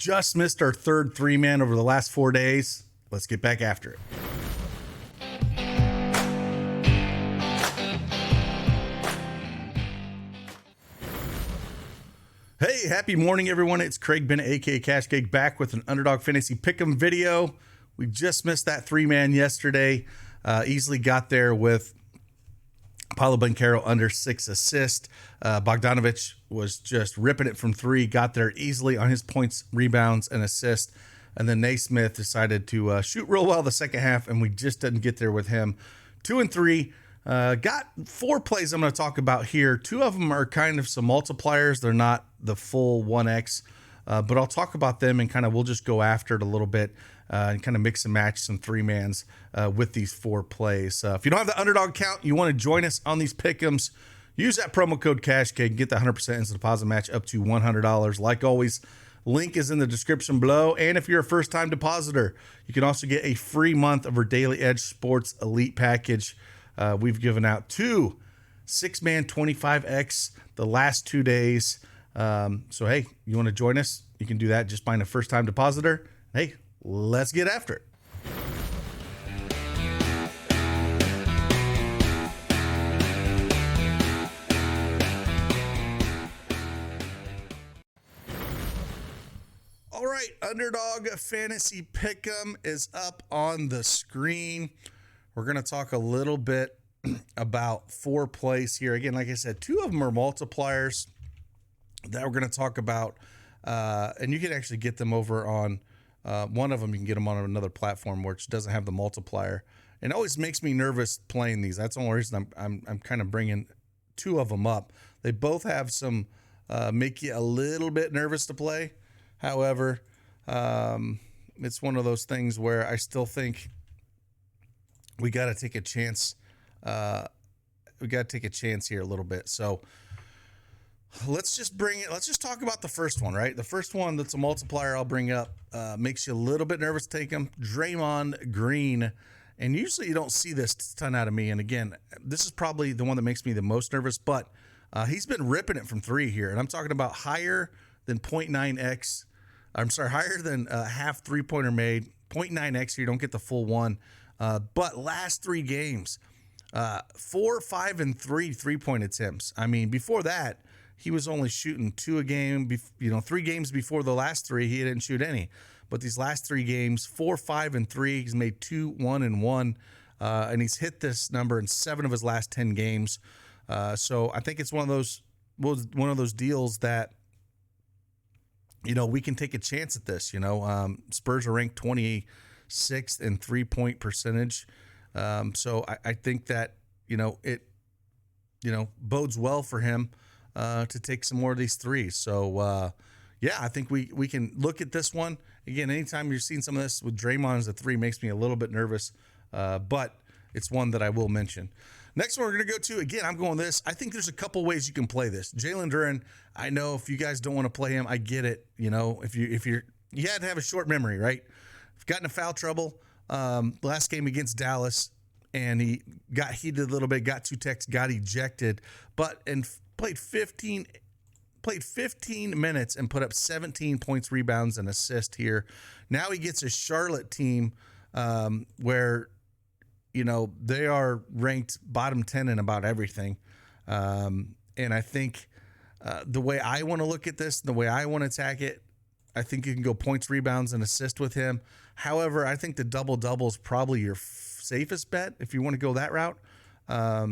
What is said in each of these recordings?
Just missed our third three-man over the last 4 days. Let's get back after it. Hey, happy morning, everyone. It's Craig Bennett, aka Cash Cake, back with an Underdog Fantasy Pick'em video. We just missed that three-man yesterday. Easily got there with Paulo Banchero under 6 assists. Bogdanovic was just ripping it from three, got there easily on his points, rebounds, and assists. And then Naismith decided to shoot real well the second half, and we just didn't get there with him. 2 and 3. Got 4 plays I'm going to talk about here. 2 of them are kind of some multipliers. They're not the full 1x, but I'll talk about them and kind of we'll just go after it a little bit and kind of mix and match some three-mans with these 4 plays. If you don't have the Underdog account, you want to join us on these pick'ems, use that promo code CashCake and get the 100% instant deposit match up to $100. Like always, link is in the description below. And if you're a first-time depositor, you can also get a free month of our Daily Edge Sports Elite Package. We've given out 2 6-man 25x the last 2 days. So, hey, you want to join us? You can do that. Just find a first-time depositor. Hey, let's get after it. All right, Underdog Fantasy Pick'em is up on the screen. We're going to talk a little bit about 4 plays here. Again, like I said, 2 of them are multipliers that we're going to talk about. And you can actually get them over on one of them. You can get them on another platform which doesn't have the multiplier. And it always makes me nervous playing these. That's the only reason I'm kind of bringing 2 of them up. They both have some make you a little bit nervous to play. However, it's one of those things where I still think we got to take a chance. We got to take a chance here a little bit. So let's just talk about the first one, right? The first one that's a multiplier I'll bring up makes you a little bit nervous to take him. Draymond Green. And usually you don't see this ton out of me. And again, this is probably the one that makes me the most nervous, but he's been ripping it from 3 here. And I'm talking about higher than 0.9x. I'm sorry, higher than half three-pointer made. 0.9x here, you don't get the full one. But last 3 games, 4, 5, and 3 3-point attempts. I mean, before that, he was only shooting 2 a game. 3 games before the last 3, he didn't shoot any. But these last 3 games, 4, 5, and 3, he's made 2, 1, and 1. And he's hit this number in 7 of his last 10 games. So I think it's one of those deals that, we can take a chance at this. Spurs are ranked 26th in 3-point percentage. So I think that, it bodes well for him to take some more of these threes. So, I think we can look at this one. Again, anytime you're seeing some of this with Draymond as a 3 makes me a little bit nervous, but it's one that I will mention. Next one we're going to go to, again, I'm going this. I think there's a couple ways you can play this. Jaylen Duren, I know if you guys don't want to play him, I get it. You had to have a short memory, right? If got into foul trouble last game against Dallas, and he got heated a little bit, got 2 techs, got ejected, and played 15 minutes and put up 17 points, rebounds, and assists here. Now he gets a Charlotte team where they are ranked bottom 10 in about everything. And I think the way I want to look at this, the way I want to attack it, I think you can go points, rebounds, and assist with him. However, I think the double-double is probably your safest bet if you want to go that route. I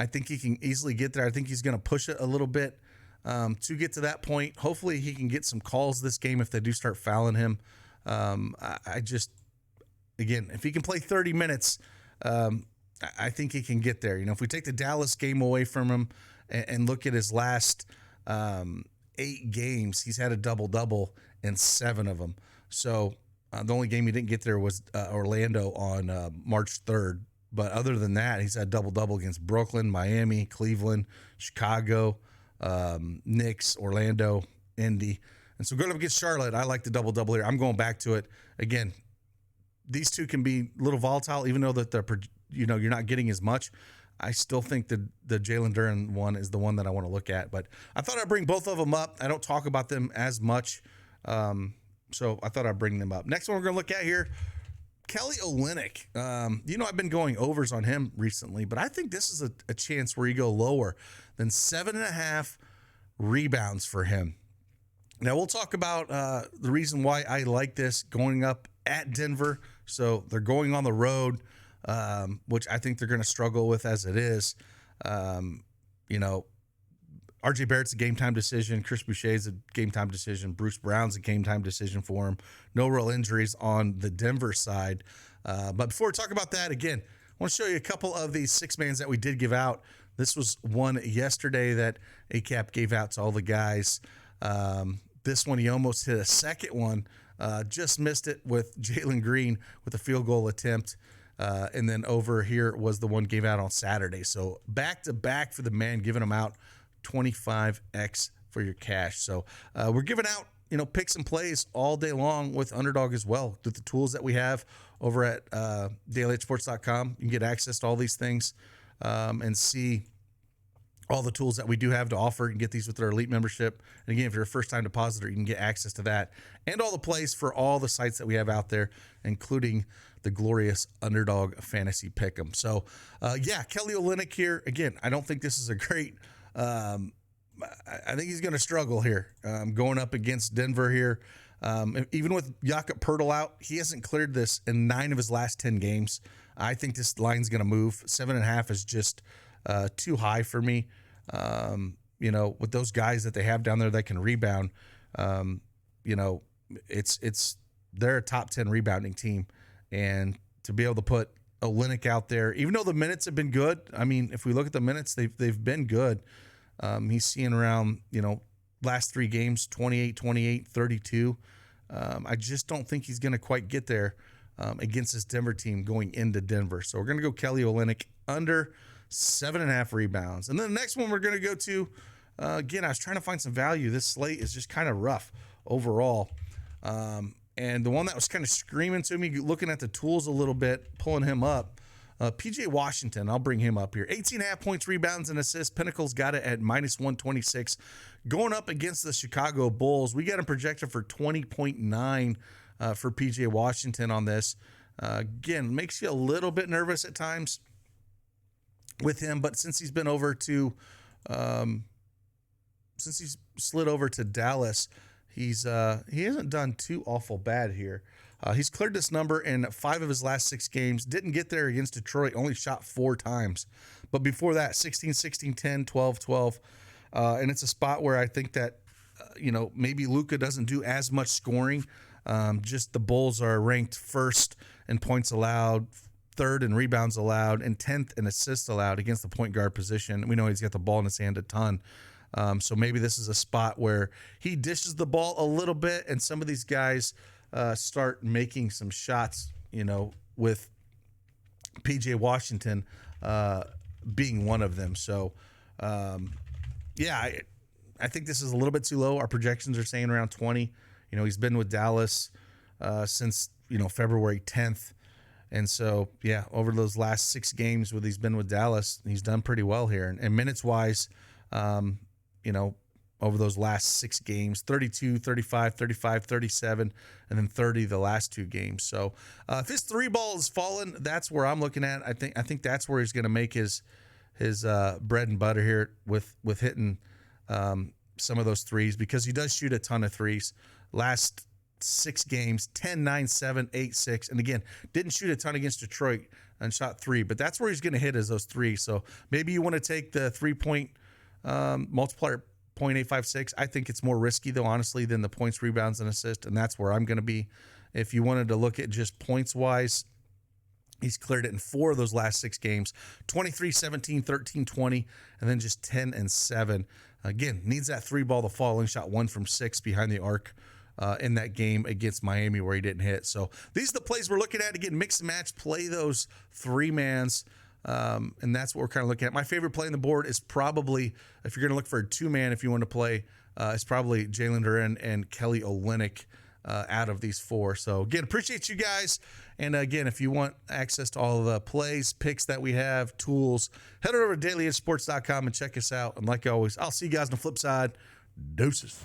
think he can easily get there. I think he's going to push it a little bit to get to that point. Hopefully he can get some calls this game if they do start fouling him. Again, if he can play 30 minutes, I think he can get there. If we take the Dallas game away from him and look at his last 8 games, he's had a double-double in 7 of them. So the only game he didn't get there was Orlando on March 3rd. But other than that, he's had double-double against Brooklyn, Miami, Cleveland, Chicago, Knicks, Orlando, Indy. And so going up against Charlotte, I like the double-double here. I'm going back to it. Again, these two can be a little volatile, even though that you're not getting as much. I still think the Jaylen Duren one is the one that I want to look at. But I thought I'd bring both of them up. I don't talk about them as much, so I thought I'd bring them up. Next one we're going to look at here, Kelly Olynyk. I've been going overs on him recently, but I think this is a chance where you go lower than 7.5 rebounds for him. Now, we'll talk about the reason why I like this going up at Denver. So they're going on the road, which I think they're going to struggle with as it is. RJ Barrett's a game-time decision. Chris Boucher's a game-time decision. Bruce Brown's a game-time decision for him. No real injuries on the Denver side. But before we talk about that, again, I want to show you a couple of these six-mans that we did give out. This was one yesterday that ACAP gave out to all the guys. This one, he almost hit a second one. Just missed it with Jaylen Green with a field goal attempt. And then over here was the one gave out on Saturday. So back-to-back for the man, giving them out 25x for your cash. So we're giving out, picks and plays all day long with Underdog as well. With the tools that we have over at dailysports.com, you can get access to all these things and see all the tools that we do have to offer. You can get these with our elite membership. And again, if you're a first-time depositor, you can get access to that and all the plays for all the sites that we have out there, including the glorious Underdog Fantasy Pick'em. So, Kelly Olynyk here. Again, I don't think this is a great I think he's going to struggle here going up against Denver here. Even with Jakob Poeltl out, he hasn't cleared this in 9 of his last 10 games. I think this line's going to move. 7.5 is just too high for me. With those guys that they have down there that can rebound, they're a top 10 rebounding team. And to be able to put Olynyk out there, even though the minutes have been good, I mean, if we look at the minutes, they've been good. He's seeing around, last 3 games, 28, 28, 32. I just don't think he's going to quite get there against this Denver team going into Denver. So we're going to go Kelly Olynyk under 7.5 rebounds. And then the next one we're going to go to, again, I was trying to find some value. This slate is just kind of rough overall. And the one that was kind of screaming to me, looking at the tools a little bit, pulling him up, PJ Washington, I'll bring him up here. 18.5 points, rebounds, and assists. Pinnacle's got it at -126. Going up against the Chicago Bulls, we got him projected for 20.9 for PJ Washington on this. Again, makes you a little bit nervous at times with him, but since he's been over to, since he's slid over to Dallas, he hasn't done too awful bad here. He's cleared this number in 5 of his last 6 games. Didn't get there against Detroit. Only shot 4 times. But before that, 16, 16, 10, 12, 12. And it's a spot where I think that, maybe Luka doesn't do as much scoring. Just the Bulls are ranked first in points allowed, third in rebounds allowed, and 10th in assists allowed against the point guard position. We know he's got the ball in his hand a ton. So maybe this is a spot where he dishes the ball a little bit, and some of these guys start making some shots, with PJ Washington being one of them. So, I think this is a little bit too low. Our projections are saying around 20. He's been with Dallas since, February 10th. And so, over those last 6 games he's been with Dallas, he's done pretty well here. And minutes-wise, over those last 6 games, 32, 35, 35, 37, and then 30 the last 2 games. So if his 3 ball is falling, that's where I'm looking at. I think that's where he's going to make his bread and butter here with hitting some of those threes, because he does shoot a ton of threes. Last 6 games, 10, 9, 7, 8, 6. And again, didn't shoot a ton against Detroit and shot 3, but that's where he's going to hit is those 3. So maybe you want to take the 3-point multiplier 0.856. I think it's more risky, though, honestly, than the points, rebounds, and assists, and that's where I'm going to be. If you wanted to look at just points-wise, he's cleared it in 4 of those last 6 games, 23, 17, 13, 20, and then just 10 and 7. Again, needs that 3 ball to fall in, shot 1 from 6 behind the arc in that game against Miami where he didn't hit. So these are the plays we're looking at. Again, mix and match, play those 3-mans. And that's what we're kind of looking at. My favorite play on the board is probably, if you're going to look for a 2-man, if you want to play, it's probably Jaylen Duren and Kelly Olynyk out of these 4. So again, appreciate you guys. And again, if you want access to all of the plays, picks that we have, tools, head over to dailyedgesports.com and check us out. And like always, I'll see you guys on the flip side. Deuces.